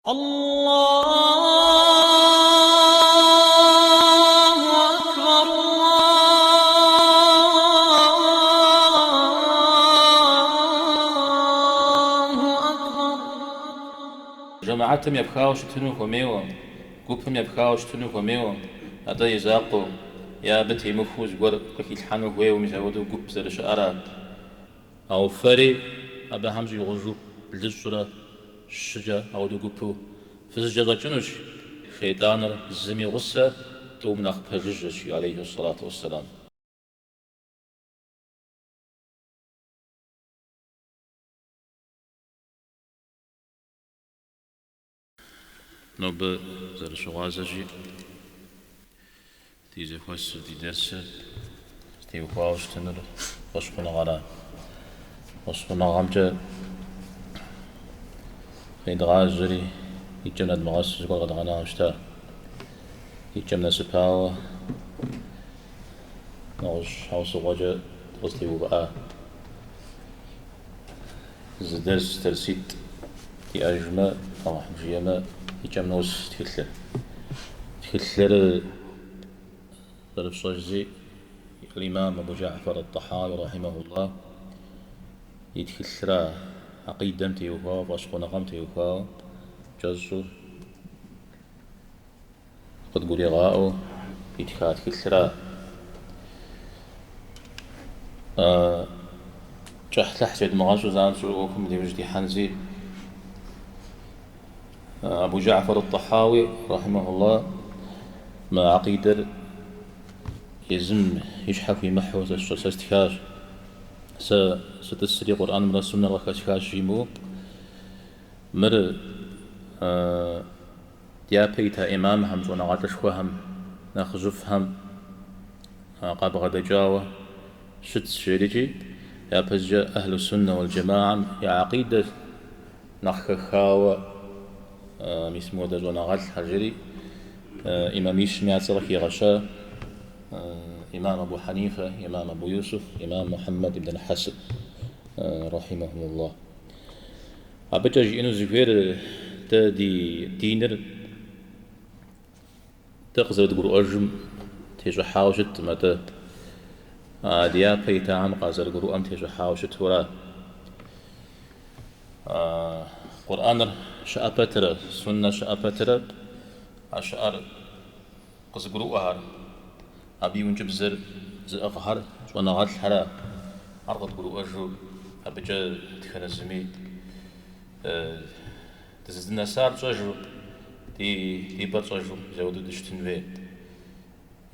الله أكبر الله أكبر. جماعتهم يبخاوش تنو خميو قوبهم يبخاوش تنو خميو هذا يزاقو يا بتي مفوز قر كي الحانو هو ومزودو قوب زرش أرا أو فري أبا همز يغزو بالجسرة الشجا أو دو قوبو فزجا جنوش شيطان الزمي غصة توم نخبه ججش عليه الصلاة والسلام. نوب زرش غازجي تيزي خوش دي درسة تيو خواوش تنر وشخنا غرا وشخنا غامجة خيد غازري يجمنا دمغاس زقل غد غنا وشتا يجمنا سباوة نغش حوص غجة غزتيو بقى زدرس ترسيت تي أجمع طمح بجيما يجمنا وس تكتلر ضرب صجزي الإمام أبو جعفر الطحاوي رحمه الله يتكثر عقيدة تيوفا واشقنا قم تيوفا جزو قد قولي غاو يتكثر جحت لحجة مغاشو زانسو وكم دي وجدي حنزي أبو جعفر الطحاوي رحمه الله ما عقيدة يزم يشحف يمحو سستكاش ستسري قرآن من السنة وكاشكاش جيمو مر ديا بيتا إمام هم زونا غاتش هم نخزف هم قاب غدا جاوة شت شريجي يا بزجا أهل السنة والجماعة يا عقيدة نخخاوة ميسمو دا زونا غات حجري إماميش ميعترك يغشا إمام أبو حنيفة إمام أبو يوسف إمام محمد بن الحسن رحمهم الله أبجا جينو زفير تا دي دينر تقزر تقول أرجم تيجو حاوشت متى ديا بيتا عم قازر قرو أم تيجو حاوشت ورا قرآن شأبتر سنة شأبتر أشعر قزقرو أهار أبي ونجب زر أغهر وانا غاد الحرا عرضت قلو أجو أبجا تخنزمي تزدنا سار تجو دي بطجو زودو دشتن في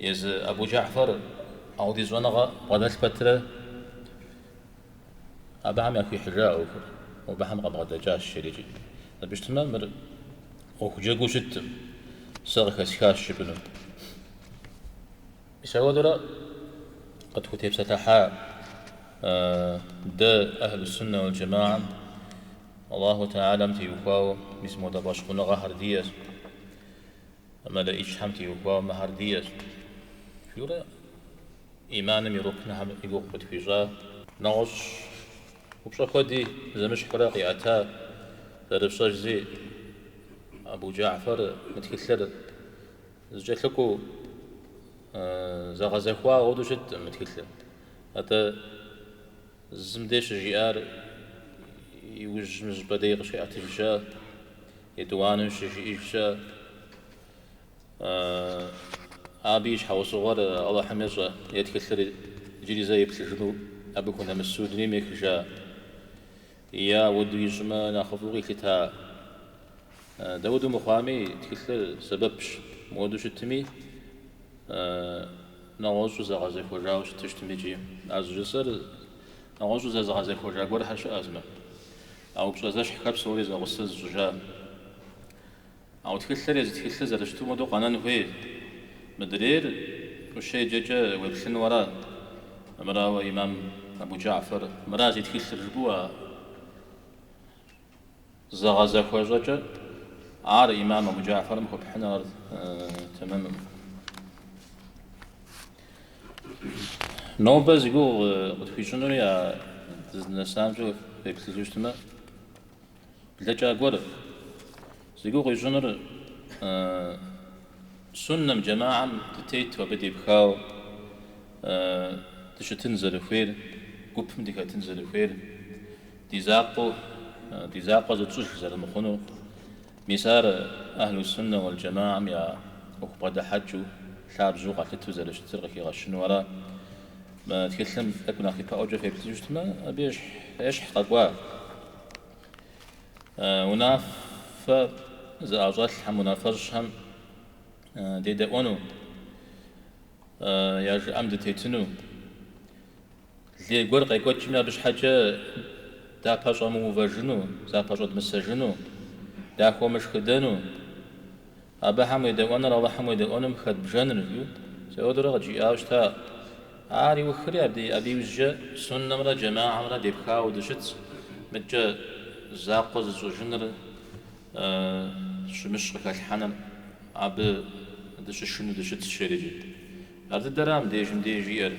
يز أبو جعفر أو دي زوانا غادت الفترة أبا عم يكي حجاء وبحم غاد جاش شريجي بشتما مر وخجاقو شت ساغك اسكاش شبنو يسودرا قد كتب ستحا دا أهل السنة والجماعة الله تعالى متيوفاو باسمه دا باشقنا غهر دياس أما لا إيش هم تيوفاو مهر دياس فيورا إيمانم يروكنا هم يقوق بتفيجا نغش وبشا خدي زمش حراقي أتا درفشاش زي أبو جعفر متكثر زجت لكو زغزخوا غدو شد متكثر هذا الزمديش جيار يوج مش بديق شيء أتفشا يدوان شيء إفشا أبيش حوص صغار الله حميصة يتكثر جري زي بتلجنو أبكون مسودني ميكشا يا ودو يجمع ناخذوغي كتا داودو مخامي تكثر سببش مودو شتمي نغوشو زغازي فوجا وش تشتمي جي از جسر نغوشو زغازي فوجا قول حش أزمة أو بشازاش حكاب سوري زغسز زجا أو تكثر يزتكثر زرشتو مدو قانان هوي مدرير وشي جاجا ويبسن ورا مراو إمام أبو جعفر مرازي تكثر جبوها زغازي فوجا عار إمام أبو جعفر مخب حنا تماما نوبز يقول قد في شنو يا الناس جو في كل جوجتما بلجا قول زيقو غيجنر سنة جماعة تتيت وبدي بخاو تش تنزل خير قبهم ديك تنزل خير ديزاقو زتوش زل مخنو مسار أهل السنة والجماعة يا أخبر حجو شعب زوقة تتوزل شترغي غشنو ورا ما تكلم أكون أخي بأوجه في بتجوت ما أبيش إيش حقوا وناف زاجات هم منافرش هم ديدا أونو يا أمد تيتنو اللي يقول قيقول جمنا بش حاجة دا باشا مو فاجنو دا باشا مسجنو دا خو مش خدانو أبا هم يدوان الله هم يدوان مخد بجانر فيو سأودر غجي أوشتا عاري وخري أبي وجه سنة مرة جماعة مرة دبخا ودشت متجا زاقوز زوجنر شمش الحنان أبي دش شنو دشت الشريجي أرد درام ديجي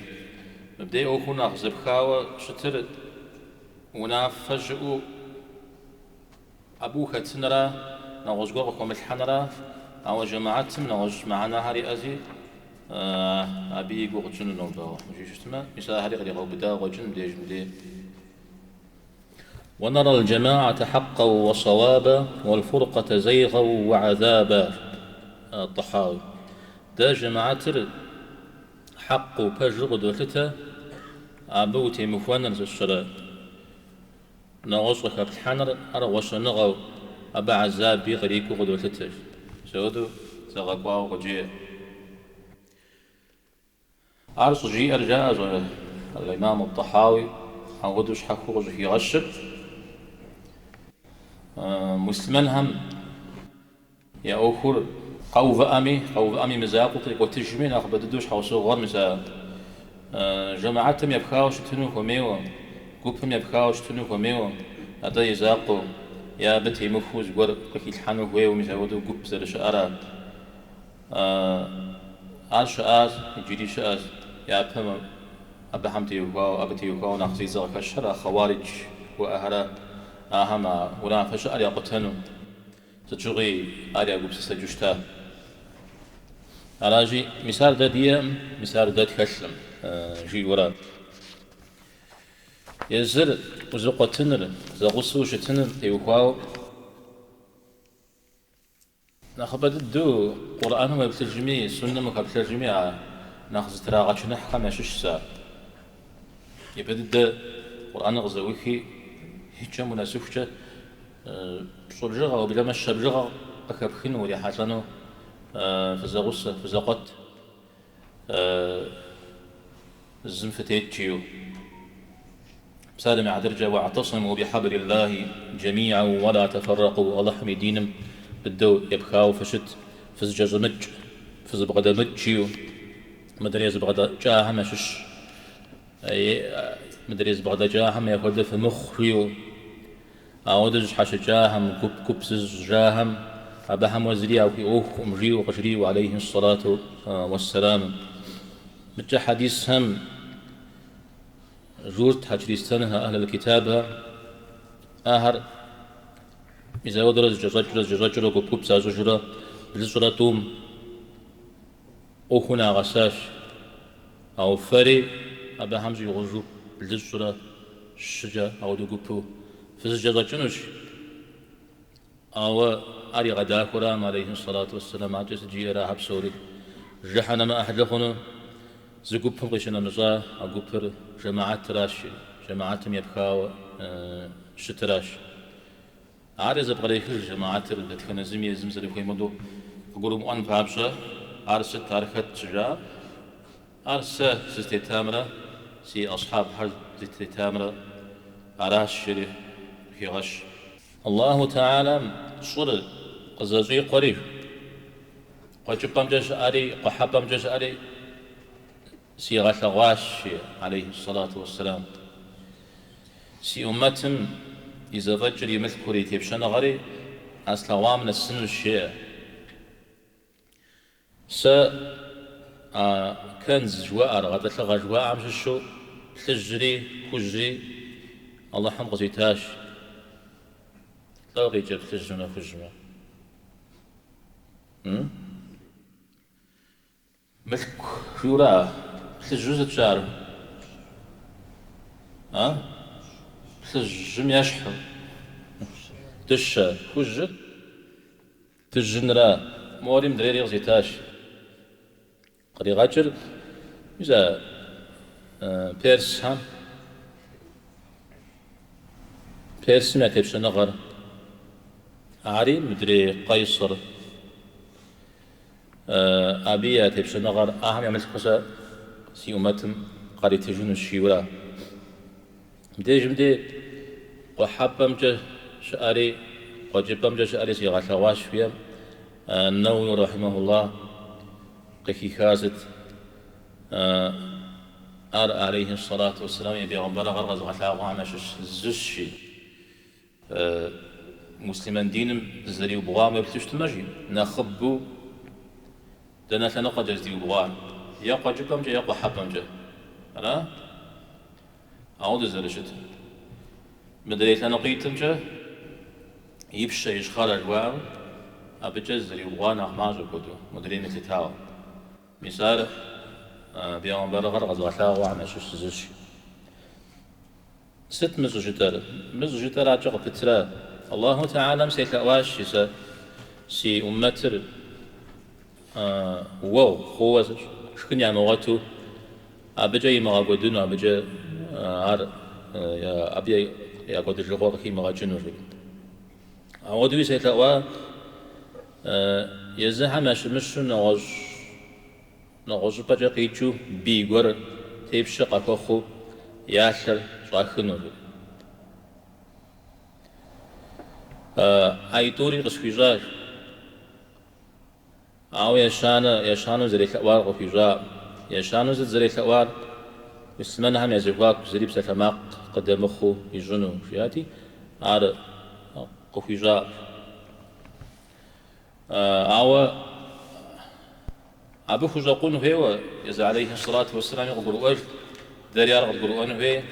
مبدأ أخونا خزب خاوة شتر ونافجأو أبوك تنرا نغوز قوم الحنرا أو جماعتهم نغوز معنا هاري أزي أبي قوم جنو نوبا مجيش اسمه مثال هاري غريغو بدا وجن ديجي ونرى الجماعة حقا وصوابا والفرقة زيغا وعذابا الطحاوي دا جماعة حق وبجغ دولتا عبوتي مفوانا الشراء نغوصك بتحنر أرغوش نغو أبا عذاب بيغريكو غدولتا سودو زغقوا وغجيه عرص جي أرجاء الإمام الطحاوي عن غدوش حكو غجه يغشب مسلمان هم يا أخور قوف أمي مزاقو طريق وتجمين أخ بددوش حوصو غر مسا جماعتهم يبخاوش تنو فميو قوبهم يبخاوش تنو فميو هذا يزاقو يا بتي مفوز غر قكي الحانو هوي ومسا ودو قوب زرش أرى عال شآز يجري شآز يا أبهم أبا حمتي يوكاو أبتي يوكاو ناخذي زغك الشرع خوارج وأهرا أهما ونافش أريا قتنو تجري أريا قوب سجشتا أراجي مثال ده ديام مثال ده تكلم جي ورا يزر وزقة تنر زغوسو شتنر يوكاو نخبد الدو قرآن ما بترجمي سنة ما بترجمي ناخذ تراغا شنحكا ما ششسا يبدأ قرآن غزويكي هيتشا مناسفشا صرجغا وبلا ما الشبجغا أكبخين ولي حسنو فزغوسة فزقت الزنفتيت جيو سالم عدرجة واعتصموا بحبل الله جميعا ولا تفرقوا الله حميدينم بدو يبخاو فشت فزجاج مج فزبغدا مجيو مدري زبغدا جاها مشش أي مدري زبغدا جاهم ياخذ في مخيو أودج حش جاهم كبسز جاهم أبهم وزري أو أوه أمري وقشري وعليه الصلاة والسلام متى حديث هم جورت حجريستانها أهل الكتاب آهر إذا ودرز جزاجر وكبسا زجرة بالزراتوم أخونا غساش أو فري أبهم زي غزو بالزرة الشجا أو دقبو فزجاجة جنوش أو أري غدا قرآن عليه الصلاة والسلام عجز جيرا حبسوري جحنا ما أحدثنا زقوبهم قشنا نزا أقوبر جماعات راشي جماعاتهم يبخاو شتراش عارز بغريخ جماعات اللي تكون زمية زمزر في مدو قولوا مؤن بابشة عرس تاريخت شجاع عرس سيستي تامرة سي أصحاب حرز سيستي تامرة عراش شريف في غش الله تعالى صور قزازي قريب قجبام جش أري قحبام جش أري سي غشغاش عليه الصلاة والسلام سي أمتم إذا فجر يمثل كوريتي بشان غري أصلا من السن الشيء كنز جواء غدا تلغى جواء عمش الشو تجري كجري الله حمق زيتاش تلغي جب تجرنا خجمة ملك شورا تلجوز تشار تلجم يشحر تش كوج تجنرا موريم دريري غزيتاش قري غاجر إذا بيرس هم بيرس ما تبش نغر عري مدري قيصر أبيا تبش نغر أهم يعمل قصة سيومتم قري تجون الشيورا مدي وحبم جه شعري وجبم جه شعري سيغا ثواش فيها النووي رحمه الله قكي خازت عليه الصلاة والسلام يبي غنبرا غرغز غثاغ عمش الزشي مسلمان دينم زري وبغام يبتشت مجي نخبو دنا ثنقى جزدي وبغام يقى جبم جا يقى حبم جا أنا أعود زرشت مدري ثنقيتم جا يبشى يشخر الواو أبجز زري وبغام أخماج وكدو مدري نتتاو مثال بيوم برغر غزغثاغ وعمش الزشي ست مزوجتر عجق بترا الله تعالى مسيكواش سي أمتر واو خوة شكن يعني مغاتو أبجا يمغاقودون أبجا يا أبيا يا قد الجغور كي مغاجنور أودوي سيكوا يزها مشمشو نغوش بجا قيتشو بيغور تيبشا قاكوخو ياسر صاخنور أيتوري قسفيزاش أو يشانو زري ثوار قفيزا يشانو زري ثوار يسمن هم يزفاك زري بسلماق قدمخو يجنو فياتي عار قفيزا أو أبو خزاقون هو يز عليه الصلاة والسلام يقول أجل دريار يقول أنه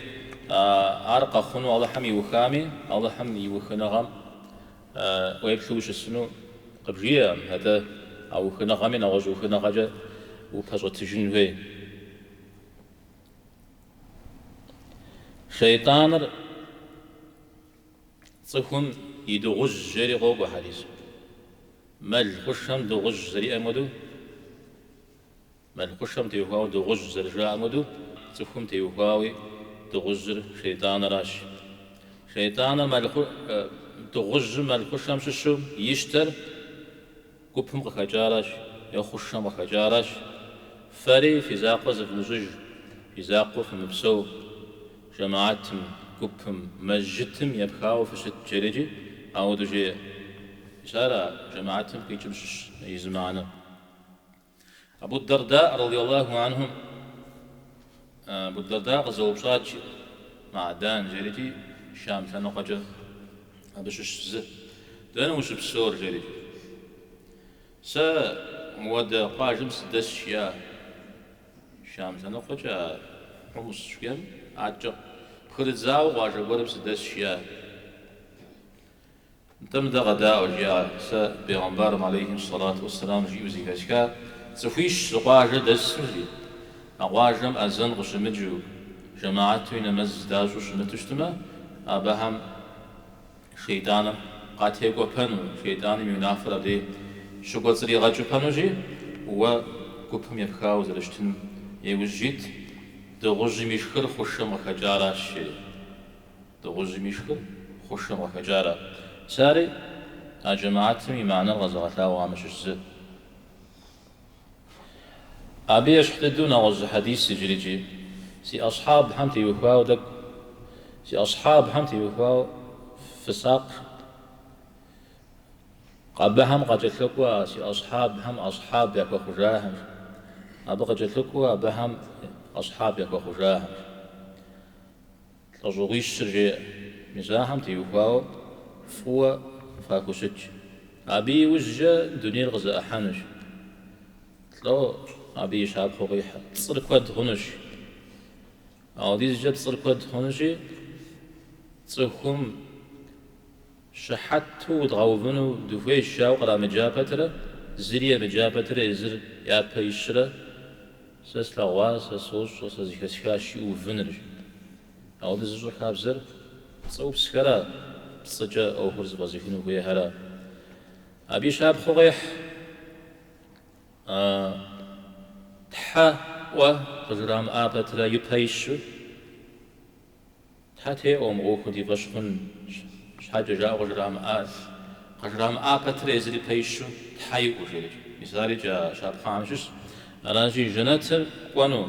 أرقى خنو الله حمي وخامي الله حمي وخنغم ويبثوش السنو قبجية هذا أو خنغمين أو جو خنغجة وبحصة تجنوه شيطان صفهم يدغج جري غوغ حديث مال خشم دغج زري أمدو مال خشم تيوهاو دغج زرجاء أمدو صفهم تيوهاوي دغج شيطان راش شيطان مال تغج مال خشم ششو يشتر قبهم خجارش يا خشم خجارش فري في زاقة زفنزج في زاقة في مبسو جماعتهم قبهم مجتهم يبخاو في ست جريجي أو دجي إشارة جماعتهم كي تمشش يزمعنا أبو الدرداء رضي الله عنهم أبو الدرداء غزو بشات مع دان جريجي شام ثنقجه أبشش زه دانا وش بسور جريجي سا مود قاجم سدس شيا شام ثنقجه حمص شويم عجق خرزاو واجه ورب سدس شيا تم دا غداء وجاء سا بيغمبارم عليه الصلاة والسلام جيوزي كاشكا سفيش واجه دس مجي أواجم أزن غشمجو جماعتو نمز داجو شمتشتما أبهم شيطانم قاتيقو بنو شيطانم ينافر دي شو زري غاجو بنو جي و قبهم يبخاو زرشتن يوجيت دغج ميشخر خشم وخجارة شي دغج ميشخر خشم وخجارة ساري جماعتهم يمعنى الغزغثاء وعمش الزد أبي يشحددون غز حديث سجريجي سي أصحاب حمتي يوفاو دك سي أصحاب حمتي يوفاو فساق قبهم قد جتلقوا سي أصحاب هم أصحاب يكو خجاهم أبقى جتلقوا بهم أصحاب يكو خجاهم تزوغيش سرجي مزاهم تيوفاو فوا فاكو سج أبي وجه دنيا الغزاء حنش لو أبي شاب خقيحة تصير كود هنش أو دي جد تصير كود هنشي تصيركم شحتو وتغوفنو دفوي الشاو قرا مجابتره زريا بجابتر إزر يا بيشرة سسلغوا سسوس سزيكسكاشي وفنرج أو بزر خابزر صوب سكرا صجا أو خرز بزيفين وبيهرا أبي شاب خغيح تحا وغرام آبتر يبيشو تحتي أم أوكو دي بشخن حاجة جاء غجرام آبتر إزري بيشو تحاي وجري مثالي جاء شاب خامشش أراجي جناتم وانو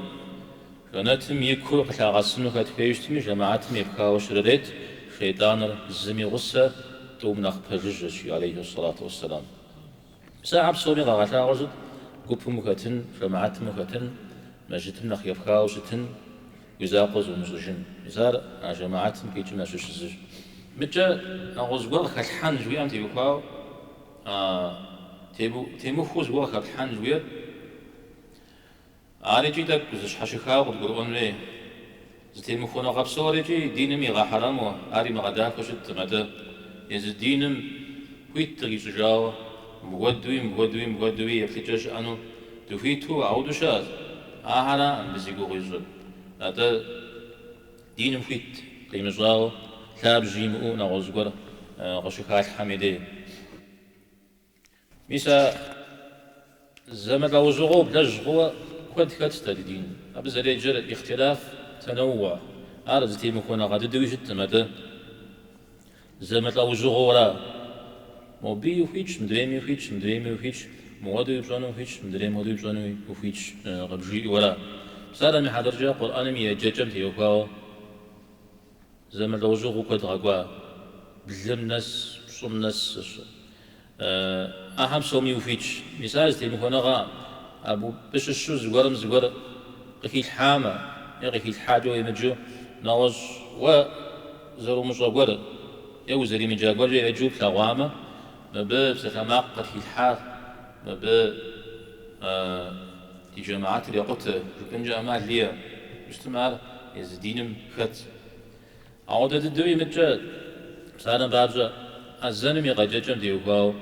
جناتم يكو قطع غسنو كاتفيشتمي جماعتم يبكاو شرريت شيطان الزمي غصة توم نخبرجش عليه الصلاة والسلام ساعة بصومي غاقتا غزد قب مكتن جماعت مكتن مجتم نخ يبكاو شتن ويزاقوز ومزوجن مثال جماعتم بيجي ماشوش الزج متى نغوز بوغ خلحان جويا تيبكاو تيمو خوز بوغ خلحان جويا عارجي دك زش حشخاو قرقون لي زتيمو خونا غبسو ريجي دينمي غا حرامو عاري مغدا كشت مدى يز دينم كويت تغيش جاو مغدوي يفتجش أنو تفيتو عودو شاز آهارا بزيقو غيزو هذا دينم كويت قيم جاو ثاب جيمو نغزقر غشخات حميدي ميسا زمد أوزغو بلجغو كنت كتستدي دين أبزر يجر اختلاف تنوع عارضتي مكونا غادي دوي جت مدى زمد أوزغو را موبي وفيتش مدريمي وفيتش موادو يبجانو وفيتش مدريم موادو يبجانو وفيتش غبجي ولا سالا من حضر جا قرآن مي جاجم تيوكاو زمد أوزغو كد غاقوا بلم ناس بصم ناس أهم سومي وفيتش مثال تيمكونا غا أبو بش الشو زغر قفي الحامة يقفي الحاجة ويمجو ناوز وزرو مصغر يوزري من جاقور يجوب ثوامة مباب ستماق قفي الحاث مباب دي جماعات اللي قلت جبن جماعات ليا مجتمع يزدينم خت عودة الدوي مجاد سانا بارجا الزنم يقججم ديوكاو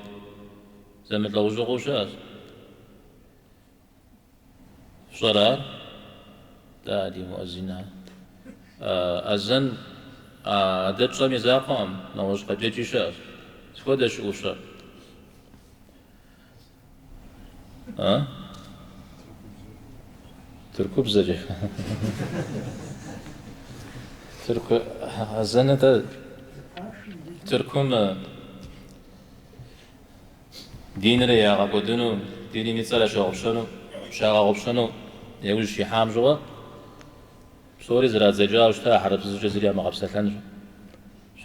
زمت لوزغو شاز صلاة دادي مؤذنة أذن عدد صمي زاقام نوش قجيجي شاس سفودش أوشا تركب زجي تركب أذن تركم دين ريا غبودنو ديني مثلا شاغبشنو يوجد شي حام جوا صوري زرات زجاج تا حرب زجاجيا ما قبسلن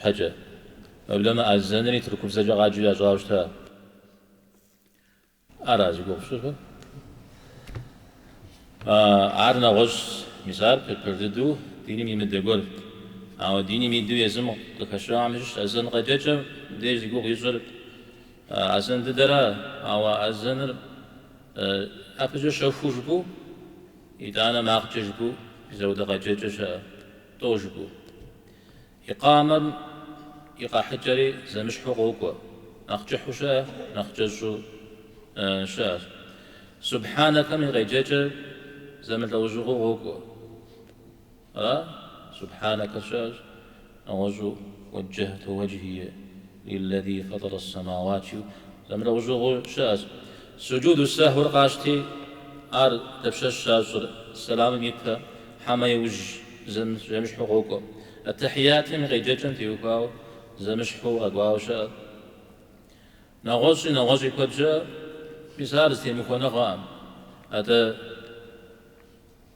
حاجه قبل أذنني تركب زجاج غاجي جاج تا أراجي قبشوف عارنا غش مثال بردو ديني ميمدغول أو ديني ميدو يزم كشرا مش أذن قجاجه ديج يقول يزر أذن ددرا أو أذن أبجو شوفوش بو إدانا ماقجش بو زود قججش توج بو إقامة إقا حجري زمش حقوقه نخجح شا نخجش شا سبحانك من غيجج زمن توجه حقوقه سبحانك شا أوجه وجهت وجهي للذي فطر السماوات زمن توجه شا سجود السهو رقاشتي تبشش شاشر السلام ميتا حما يوج زمش حقوقه التحيات من غيججن تيوكاو زمش حقوق أقواو شا نغوشي كوجا بسارس تيمكونا غام هذا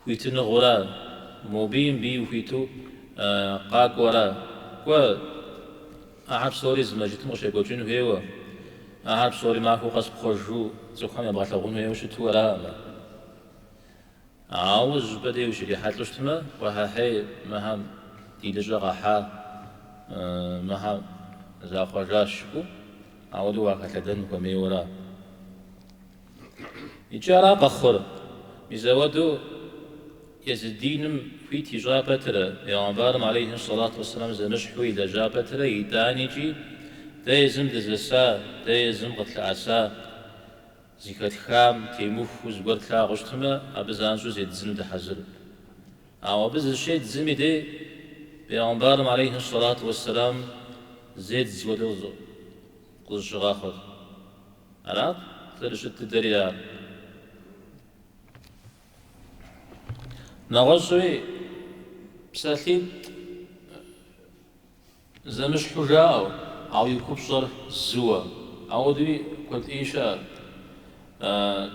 ويتن غورا موبين بي وفيتو قاق ورا و أحب سوري زمجت مغشي كوجين هيوا أحب سوري ماكو قصب خرجو زخام يبغى تغون هيوا شتو ورا عاوز بدي وشي حاتلوش تما وها هي مهم يدجا غاحا مهم زاخرجاشكو عاودو واكتدن وميورا يجارا بخور مزودو يزدينم في تجابتر يعنبارم عليه الصلاة والسلام زمشحوي لجابتر يدانيجي دايزم دزسا دايزم قتل عسا زكاة خام تيموف وزبر تلاغشتما أبزانشو زيد زم دحزر أو بز الشيء زمي دي بيغمبارم عليه الصلاة والسلام زيد زودوزو قل شغاخر أراد ترشت الدريار نغزوي بسالين زمش حجاو أو يكبصر الزوا أو دوي كنت إيشا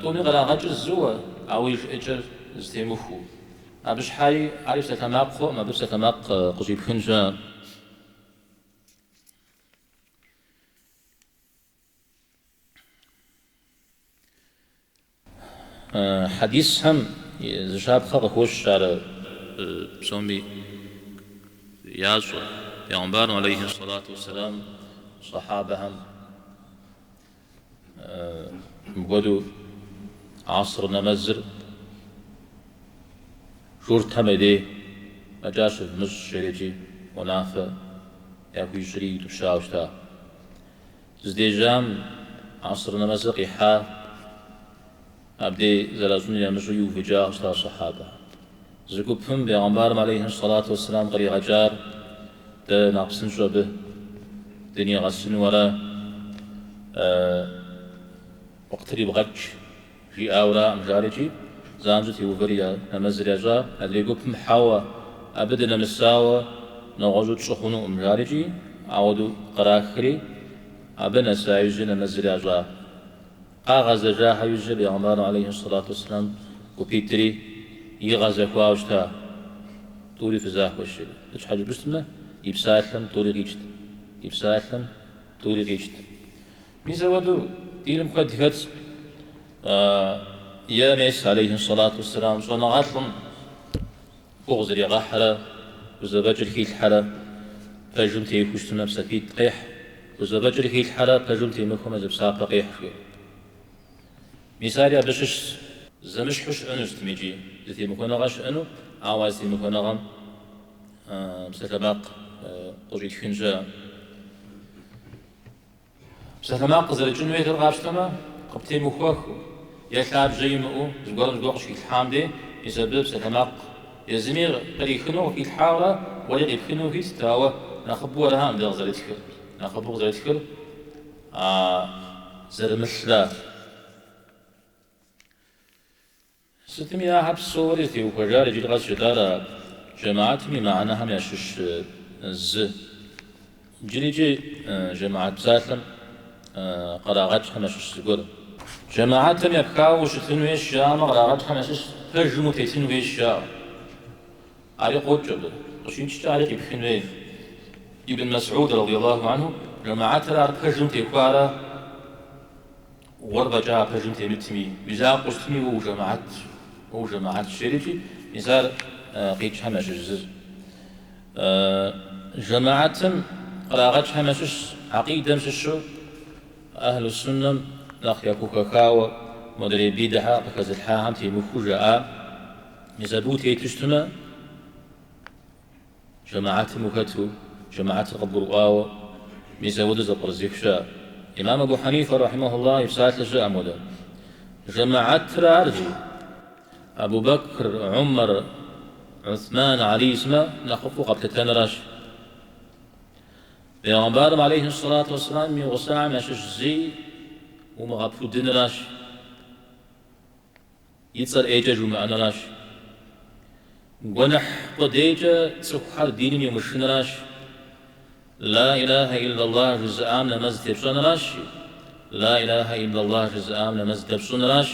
توني غلا غجر الزوا أو يجر زتيموفو أبش حالي عارف ستماق خو ما بس ستماق قصيب خنجا حديث هم زشاب خلق خوش على بسومي ياسو پیغمبر عليه الصلاة والسلام صحابة هم مقدو عصر نمزر شورت همدي مجاش بنص شريجي ونافة ياكو شريد وشاوشتا زديجام عصر نمزر قيحا أبدي زلازوني يمشو يوفجا أشتا صحابة زكوبهم بيغمبار عليه الصلاة والسلام قري غجار دا ناقصن شبه دنيا غسن ورا وقتري بغج في آورا مجارجي زانجتي وفريا نمزر يجا اللي قوبهم حاوة أبدا نمساوة نغجو تشخونو مجارجي عودو قراخري أبنا سايجي نمزر يجا آغاز جاها يجي بيغمبار عليه الصلاة والسلام وبيتري يغاز كواوشتا طولي فزاح وشي ليش حاجة بستمه يبسايلم طولي غيشت يبسايلم طولي غيشت ميزا ودو ديلم قد هت يا ميس عليه الصلاة والسلام صنع غاطلم بغزري غحرة وزباجر هي الحرة فجمتي كشتنا بسفيد قيح وزباجر هي الحرة فجمتي مكو مزب ساقا قيح فيه مثالي أبشش زمش حش أنو استميجي زي مكونا غاش أنو عوازي مكونا غم بسكباق قريت خنجا بسكباق زر الجنوية الغابشتما قبتي مخوخو يكاب جاي مؤو زقرم زقوقش في الحامدي يسبب بسكباق يزمير قري خنو في الحاورة ولي خنو في ستاوة نخبو لها مدير زر تكر نخبو زر تكر زر مثلا ستمي أحب صورتي وكجاري جيل غاز جدارة جماعتي معنا هم يشش جي جماعة بساتلم قراغات هم يشش سقور جماعتهم يبكاو شتنوي الشام قراغات هم يشش فجمو تيتنوي الشام علي قوت جبل وشين تشتعلق بخنوي ابن مسعود رضي الله عنه جماعات الأرض فجمو تيكوارا وربا جاء فجمو تيمتمي بزاق قستمي وجماعات الشريكي مثال قيتش همش الجزء جماعة قراغتش همش عقيدة مششو أهل السنة ناخيا كوكاكاو مدري بيدها بكز الحاهم تي مخوجة مزابوتي تشتما جماعة مكتو جماعة قبرؤاو مزاود زبر زيفشا إمام أبو حنيفة رحمه الله يبسات لجاء مودا جماعة ترارجي أبو بكر عمر عثمان علي اسمه نخفو قبل تنراش بيغمبارم عليه الصلاة والسلام يغسع ماشش زي ومغفو دنراش يتصل ايجاج ومعنراش ونح قديجة تسخر دين يمشنراش لا إله إلا الله جزءام لمز تبصنراش لا إله إلا الله جزءام لمز تبصنراش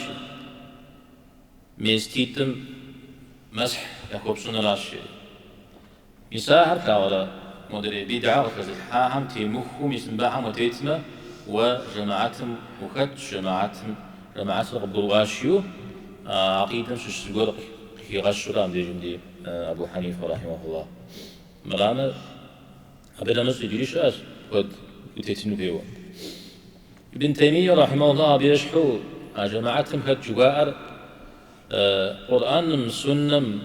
ميستيتم مسح يخوب سنراش مساهر كاولا مدري بدعة وكذا الحاهم تيمخو مسنباهم وتيتما وجماعتهم وخد جماعة الغبرواشيو عقيدة شسقور في غشرام دي جندي أبو حنيفة رحمه الله مرانا أبدا نص يجريش أس ود وتيتنو بيوا ابن تيمية رحمه الله بيشحو جماعتهم خد جوائر قرآن سنة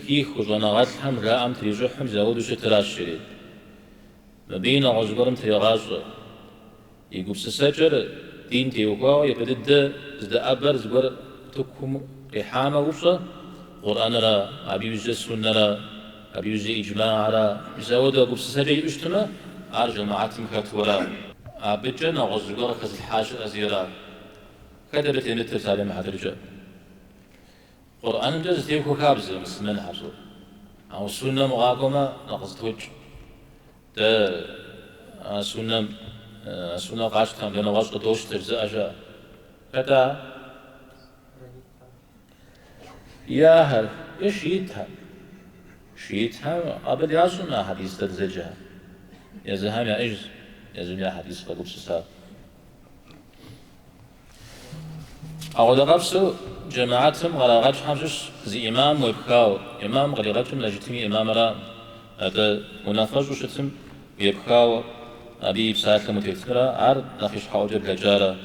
كيخ وجناغاتهم رأم تريجوحهم زاودو شتراش شريد مبين عزبرم تريغاز يقول سسجر دين تيوكاو يبدد زدا أبر زبر تكم إحامة وصة قرآن را أبي يوجد السنة را أبي يوجد إجماع را زود أبو سبعي اجتماع أرجع معات مكتورا أبجن أغزقر كز الحاج أزيرا كذا بتمتر سالم حدرجة قرآن جز تيوكو كابز مسلمين حبسو أو سنة مغاقمة نقص توج ده سنة قاشتهم لأنه غاشت دوش ترزا أجا كذا يا هل يشيتها شيتها قبل يازنا حديث ترزجها يزهم يا إجز يزم يا حديث قلوب سساب أقول قبسو جماعتهم غلاغات حمشش زي إمام ويبكاو إمام غلاغاتهم لجتمي إمام را هذا منافج وشتم ويبكاو أبي بساكة متكترة عرض نخيش حوجة بلجارة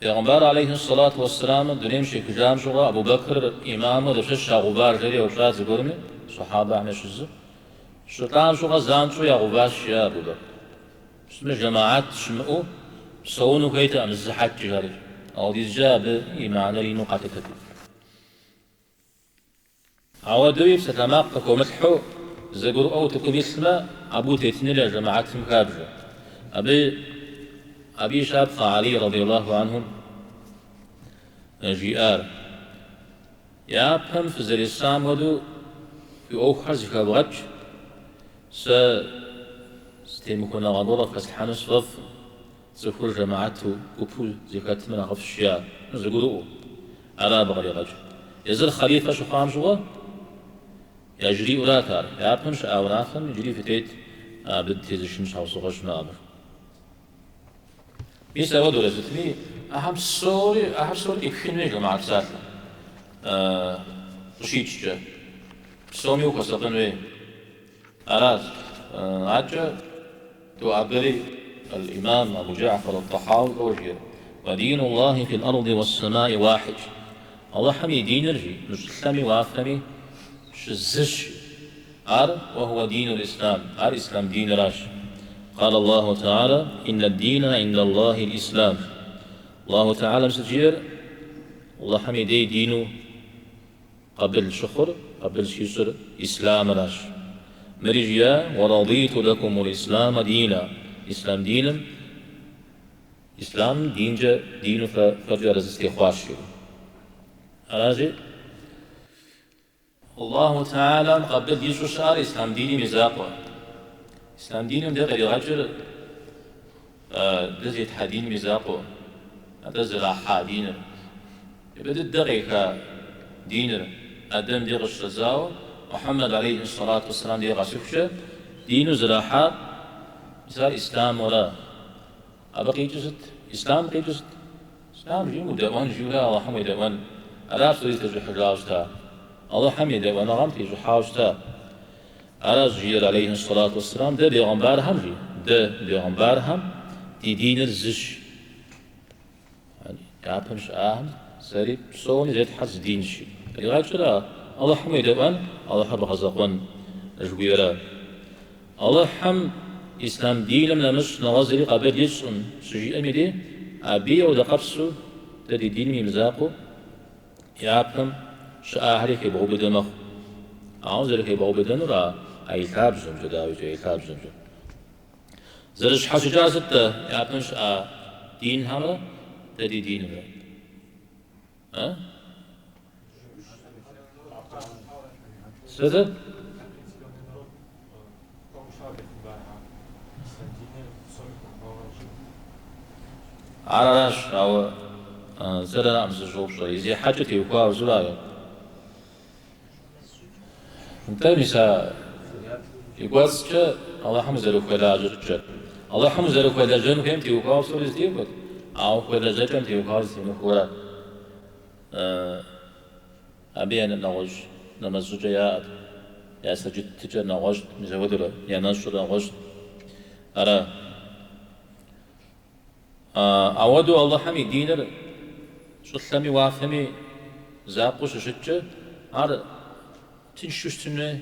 پیغمبر عليه الصلاة والسلام دنيم شيخ جام شغا أبو بكر إمام ودفش غبار جري وشات زقرمي صحابة عمي شزة شطان شغا زان شو يا غباش يا أبو بكر اسم جماعات شمئو سونو كيتا أم الزحاك جاري أو دي جاب إيمان لينو قاتكتي عودوي بستماق ومدحو زقر أو تكو بيسما أبو تيتني لجماعات مكابجة أبي شاب علي رضي الله عنهم جيار يا بهم في زريسام ودو يؤخر زكابغج ستيمكونا غنورة فسحان صفف زفور جماعته وبول زكاة من أغف الشيار زقرؤو أرى بغري غج يزر خليفة شخام شغا يجري أولاتار يا بهم شاورافم يجري في تيت بد تيز الشمس حوص غش نابر بيسا ودو لزتني أهم صوري إكفين ميجو مع الساتة رشيتش جا سومي وكسطن وي أراز عجا تو عبري الإمام أبو جعفر الطحاوي أوجه ودين الله في الأرض والسماء واحد الله حمي دين رجي مش سامي وافمي شزش وهو دين الإسلام إسلام دين راش قال الله تعالى إن الدين عند الله الإسلام الله تعالى مسجير الله حميدي دينه قبل شخر قبل شيسر إسلام راش مرجيا ورضيت لكم الإسلام دينا إسلام دينا إسلام دينجا دين فرجع استخواش أراجي الله تعالى قبل يسوع شعر إسلام ديني مزاقه إسلام دينهم ده غير غجر ده زيت حدين مزاقه هذا زراحة دينه يبدأ الدقيقة دينه أدم دي غش رزاو محمد عليه الصلاة والسلام دي غشفشة دينه زراحة مثال إسلام ولا أبقي جزت إسلام قي جزت إسلام جيمو دوان جولا الله حمي دوان أراس تريد تجو حجاجتا الله حمي دوان غم تجو حاجتا أراز جير عليه الصلاة والسلام ده بيغمبار هم جي ده بيغمبار هم دي دين الزش يعني يعبهمش سريب صوني زيت حز دين شي لغاية شلا الله حمي دوان الله حب غزقون جويرا الله حم إسلام دين لم نمش نغازري قبل يسون سجي أمي أبي أو دقبسو ده دي دين ميمزاقو يعبهم شاهري كي بغو بدمخ أعوذ لك يبغوا بدن را أيثاب زمجة داوي أيثاب زمجة زرش حش جازت يعطنش دين هلا تدي دين را ها سد عراش أو زرنا أمس جوب شوي زي حاجة يوقع وزلايا انتمسا يقولش الله حمزة ولا جرج الله حمزة ولا جن كم تيوكاو سولز تيوكت أو ولا جن كم تيوكاو سينخورا أبي أن نغش نمزج يا سجد تجا نغش مزودلا يا نشر نغش أرى أودو الله حمي دينر شو سامي وافهمي زاقوش شتى أرى تنشوشتنه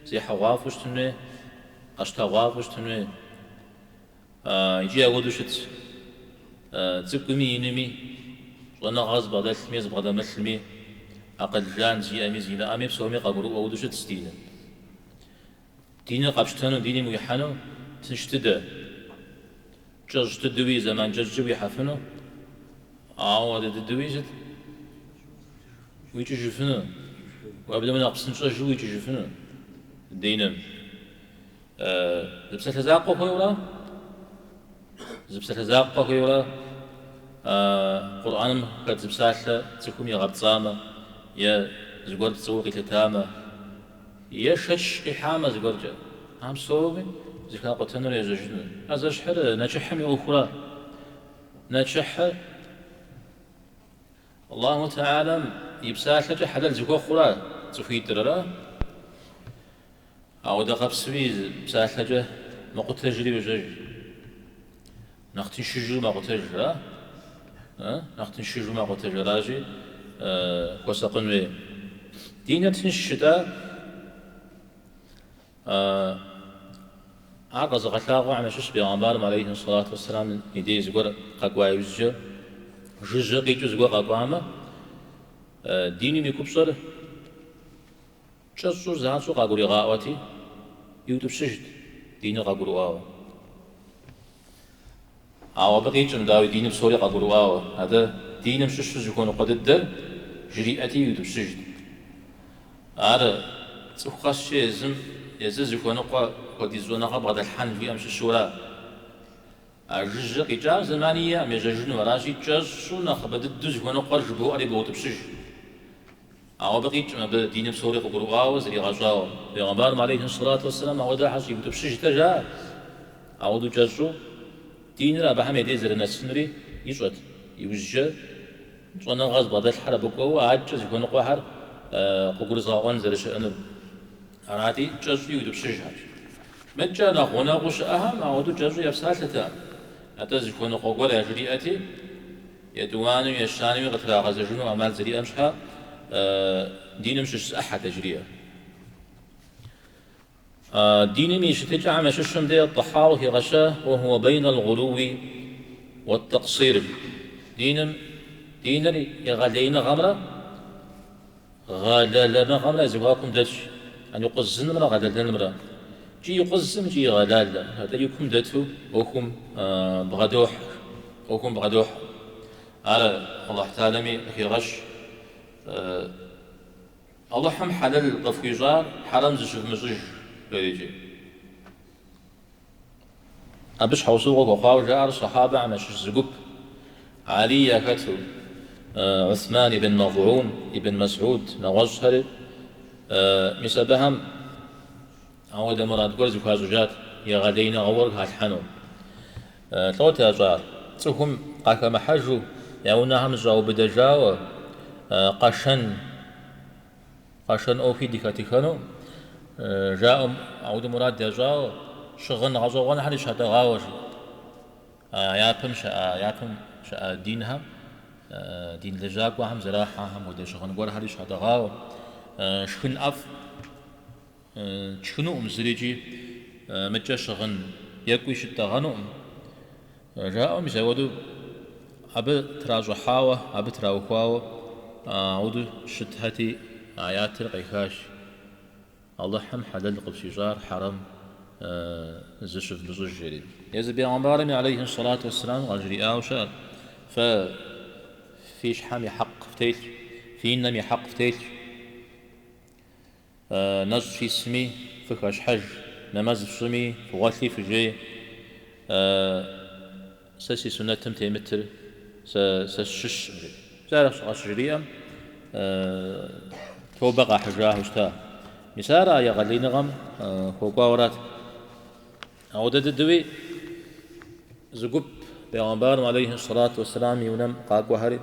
زي حوافوشتنه أشتغافوشتنه يجي أقولوشت تقومي ينمي شأنا غاز بدل ميز بدل مثلمي أقل جان زي أمي زينا أمي بسومي قبرو أو دوشة تستينا دينا قبشتانو ديني ميحانو تنشتدا جاج تدوي زمان جاج جوي حفنو عاود تدوي جد ويجي جفنو وقبل ما نقصن جاج ويجي جفنو دينم زبسة تزاقو كيولا زبسة تزاقو كيولا قرآن قد زبسة تكون يغطسامة يا زقول تسوقي تتامة يا شش إحامة زقول جا هم صوبي زكاة قتنر يزجنون هذا شحر نجح من أخرى نجح الله تعالى يبساش لجح حلال زكاة أخرى تفيد ترى أو دقب سويز بساش لجح ما قلت تجري بجج نختن شجر ما قلت تجري نختن شجر ما قلت تجري راجي وسقن وي دينة تنشدا عقز غشاغو عم شش بيغمبار عليه الصلاة والسلام يدي زغور قاقوا يوزج جوج قيجو زغور قاقواما ديني ميكوبصر تشسو زانسو قاقوري غاواتي يوتيوب سجد ديني قاقورو واو أو بقيتم داوي ديني بسوري قاقورو واو هذا ديني مشش زكون قدد جريئتي يوتيوب سجد هذا تخص شيء زم يزز يكون قد يزون قبض الحن في أمس السورة الجزء قجاز زمانية ميجاجون وراشي جزء نخبد الدز يكون قرج بو علي بوت بسج أو بقيت ما بدين بسوري قبروا وزري غزاو بيغمبار عليه الصلاة والسلام أو ده حسي بوت بسج تجا أو دو جزء دين لا بهم يدير النسنري يسود يوجه صنع غاز بعد الحرب بقوا عجز يكون قهر قبر زاوان زر شأنه أرادي جزء يدب سجها متجانا هنا غش أهم أو جزء يفسالته أتى يكون قوة جريئتي يدوان يشاني وقتلا غزجون أعمال زري أمشها دين مش أحد جريئة دين مش تجعل مششم دي الطحاوه غشاه وهو بين الغلو والتقصير دين يغالين غمرة غالالنا غمرة زواكم دش أن يقزن مرة غلال مرة جي يقزم جي غلال هذا يكون دتو وكم بغدوح وكم بغدوح على الله تعالى في غش الله حم حلال قفيجار حرام زشوف مزج بريجي أبش حوصوق وقاو جار الصحابة عم زقب علي كتو عثمان بن مظعون ابن مسعود نغزهر مسبهم أو ده مراد قرز وكازوجات يغادين غور هالحنو ثلاثة أجار تهم قاك محجو يونا هم زاو بدجاو قشن أو في ديكاتيكانو جاء أو ده مراد دجاو شغن غزوان حدش هذا غاوش يابم شاء دينها دين لجاك وهم زراحة هم وده شغن قول حدش هذا غاو شخن أف شخنو مزريجي متجا شغن يكوي شتا غنو جاء مزودو أب تراجو حاوة أب تراو خواو عودو شتهتي آيات القيكاش الله حم حلال قبسيجار حرم زشف بزوج جريد يزبي عمبارمي عليه الصلاة والسلام غجري آوشار فيش حامي حق فتيل في نمي حق فتيل نز في اسمي فكاش حج نماز في سمي فغاثي في جي ساسي سنة تمتي متر سشش زارش غشرية توبقى حجاه وشتا مسارة يغلي نغم خوكاورات عودة الدوي زقب بيغمبار عليه الصلاة والسلام يونم قاق وهري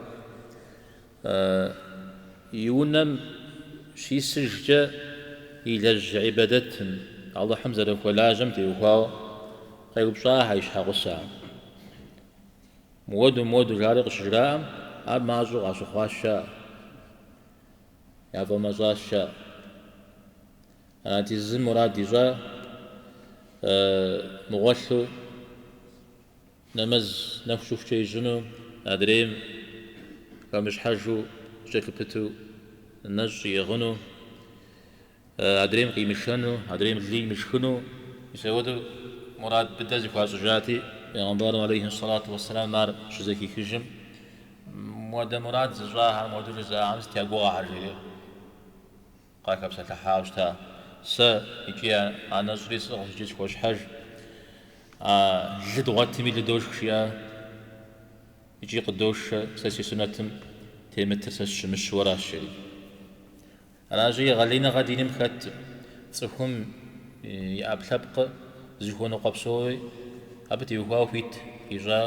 يونم شي سججة إلى عبادتهم الله حمزة لك ولازم تيوكاو قيب صاحة يشحق الساعة مود جارق شجراء أب مازو غاسو خواشا يابا مزاشا أنا تيزن مراد ديجا مغشو نمز نفشوف شي جنو أدريم مش حاجو شكل بتو النج يغنو أدريم قيمشانو أدريم لي مشكنو يسودو مراد بدأ فازجاتي يغنبارو عليه الصلاة والسلام نار شزكي كجم مودا مراد زجاها مودا جزاء عمس تياقوها حاجة قاك بسا تحاوشتا يجي أنا زريس أخجيس خوش حاج جد غاتمي لدوش خشيا يجي قدوش ساسي سنتم تيمتر ساس مش ورا الشري أنا جاي غالينا غادي نمخت صفهم يأبلبق زيكون قبسوي أبتي يوهاو فيت يجا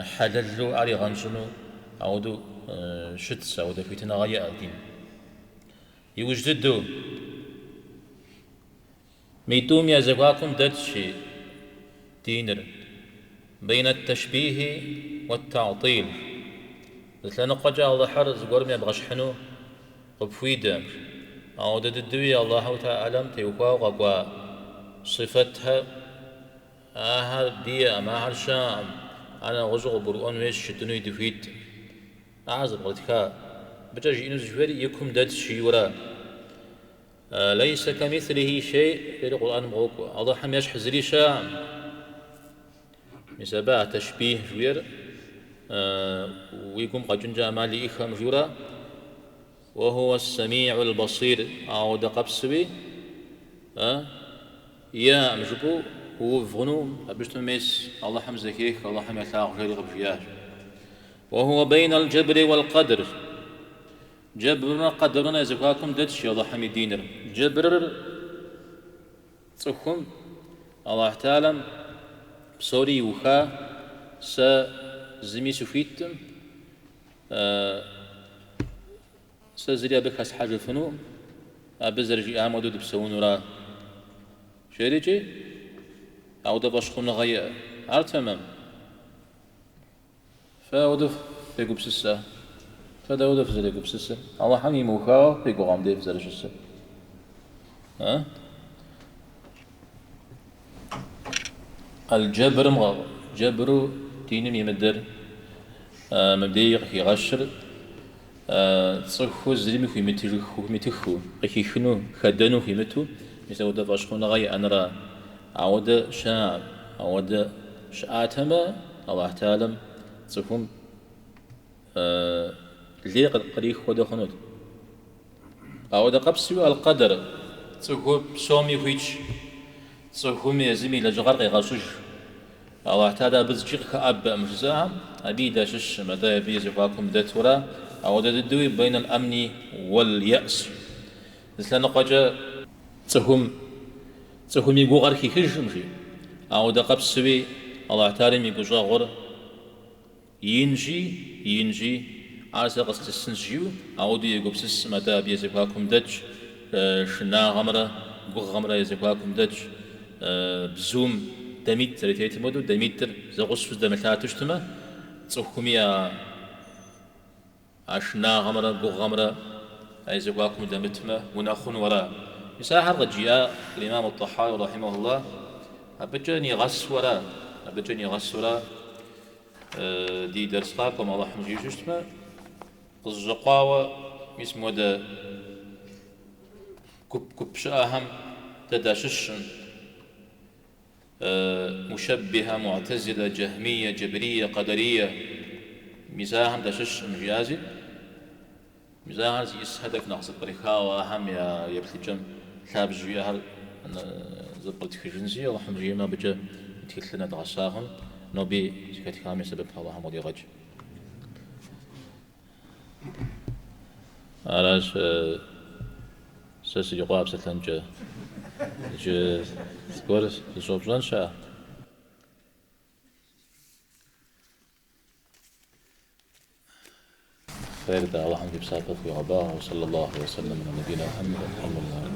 حللو علي غنجنو أودو شتس أودو فيتنا غاية الدين يوجددو ميتوم يا زواكم دتشي دينر بين التشبيه والتعطيل مثلا قجا الله حرز قرم يبغش حنو قبفيدا أو ددوي الله تعالى تيوكا وقوا صفتها دي ما هرشام أنا غزو برؤون ويش شتنو يدفيد أعزب غتكا بتجي إنو زجوري يكم دتشي ورا ليس كمثله شيء في القرآن مغوكو الله حم يشح زريشا مسابع تشبيه جوير ويكم قجنجا مالي إخام جورا وهو السميع البصير أو دقبسوي يا مجبو هو فغنو أبشتو ميس الله حم زكيك الله حم يتلاق غير غبجياج وهو بين الجبر والقدر جبرنا قدرنا زكاكم دتشي الله حمي دينر جبر تصخم الله تعالى بصوري وخا س زمي سفيتم سزري بخس حاجة فنو أبزرجي آمدو دبسون ورا شريجي أو دبشخون غيا عار تمام فأودف في قبسسة فداود في زلك بسسة الله حمي موخا في قوام ديف زلك السة الجبر جبر دين يمدر مبدئي يغشر تصخو زلمي في متخو قيخنو خدنو في متو مثل ود فاشخون غاي أنرا عود شاب عود شآتما الله تعالى تصخم ليه قريخ خود خنود أو ده قبسوا القدر تصخو سومي فيش تصخو ميزمي لجغرق غاشوش الله تعالى بزجيق أب مجزاها أبي داشش مدى بيز فاكم دتورا أو ده دوي بين الأمن واليأس مثل نقجة تصخو ميقو غرخي خجمشي أو ده قبسوا الله تعالى ميقو جاغر ينجي عايز قصة السنجيو عودي يقبسس متى بيزكواكم دج شنا غمرة بغ غمرة يزكواكم دج بزوم دميتر تيتمودو دميتر زغص في دمتاتش تما تصوكميا عشنا غمرة بغ غمرة يزكواكم دمتما وناخون وراء مساحة رجياء الإمام الطحاوي رحمه الله أبجاني غس وراء دي درس قاكم الله حمجي جشتما الزقاوة اسمه ده كبشاهم تداششن مشبهة معتزلة جهمية جبرية قدرية مزاهم داشش مجازي مزاهم يسهدك نقص بريخاوة هم يا يبتجم ثاب جويها زبط خجنزي الله حمجي ما بجا تكلنا دغساهم نبي سكت كامي سبب الله مودي غج علاش ساسي يقاب ستلنجا جو سكورس زوبزان شا خير ده الله حمد بسابق في غباه وصلى الله وسلم على نبينا محمد الحمد لله